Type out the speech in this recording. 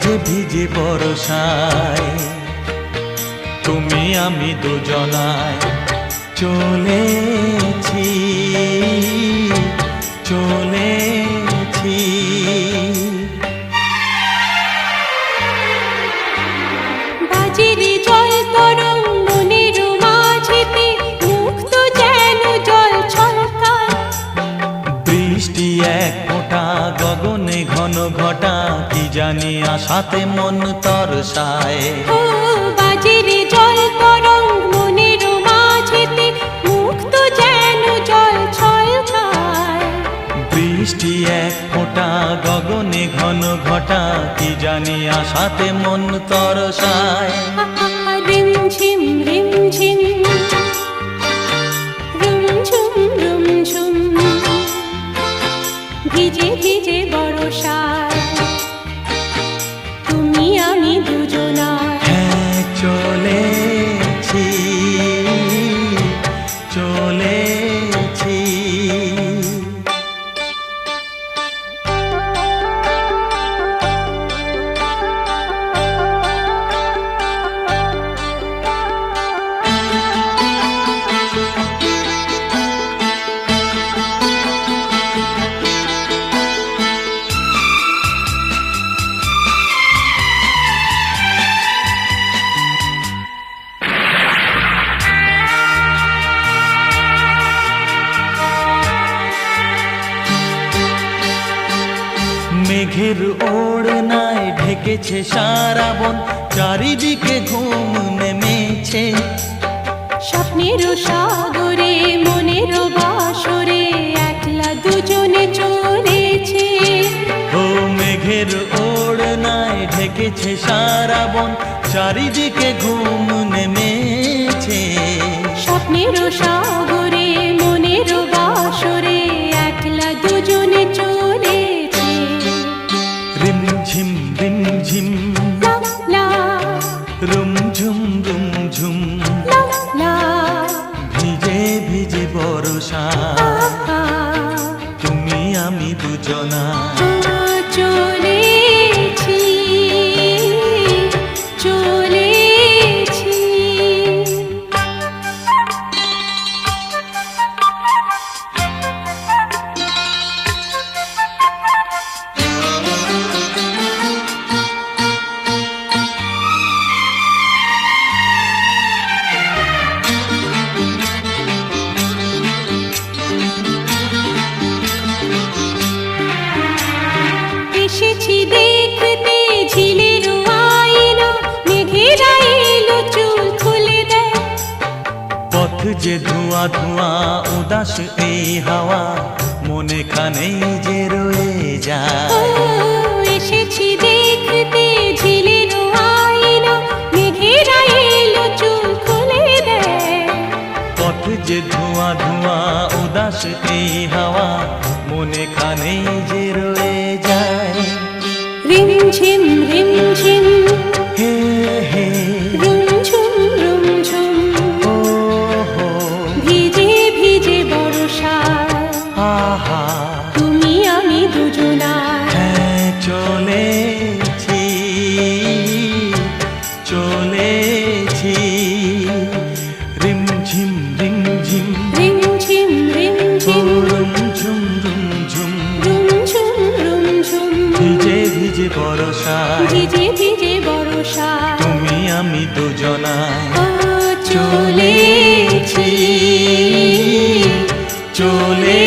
ভিজে ভিজে বর্ষায় তুমি আমি দুজনায় চলেছি চলেছি। বাজিরে জল তরঙ্গ মনের মাঝেতে মুক্ত যেন জল ছলকায়। বৃষ্টি এক ফোঁটা গগনে ঘন ঘটা কি জানি আশাতে মন তরসায়। ও বাজিরে জল তরঙ্গ মনের মাঝেতে মুক্ত যেন জল ছলকায়। বৃষ্টি এক ফোঁটা গগনে ঘন ঘটা কি জানি আশাতে মন তরসায়। রিমঝিম রিমঝিম রুমঝুম রুমঝুম ভিজে ভিজে বর্ষায় তুমি আমি দুজনায়। হ্যাঁ চলেছি চলেছি। মেঘের ওড়নায় ঢেকেছে সারা বন, চারিদিকে ঘুম নেমেছে। স্বপ্নের সাগরে মনের বাসরে একলা দুজনে চলেছে। ও মেঘের ওড়নায় ঢেকেছে সারা বন, চারিদিকে ঘুম নেমেছে। স্বপ্নের সাগরে মনের বাসরে একলা দুজনে চলেছে। রিমঝিম রিমঝিম লা লা রুমঝুম রুমঝুম লা লা ভিজে ভিজে বর্ষা তুমি আমি দুজনা চলেছি চলেছি। এসেছি দেখতে ঝিলের আয়না, মেঘেরা এলো চুল খুলে দেয়। পথ যে ধোঁয়া ধোঁয়া উদাস এই হাওয়া মনে খানেই যে রয়ে ও যায়। এসেছি দেখতে ঝিলের আয়না, মেঘেরা এলো চুল খুলে দেয়। পথ যে ধোঁয়া ধোঁয়া উদাস এই হাওয়া মনে খানেই যে রয়ে যায়। রিমঝিম রিমঝিম হে হে রুমঝুম রুমঝুম ও হো ভিজে ভিজে বর্ষায় আহা তুমি আমি দুজনায়। হ্যাঁ চলেছি চলেছি। রিমঝিম রিমঝিম রিমঝিম রিমঝিম রুমঝুম রুমঝুম রুমঝুম রুমঝুম ভিজে ভিজে বর্ষায় ভিজে ভিজে বর্ষায় তুমি আমি দুজনায় ও চলেছি চলে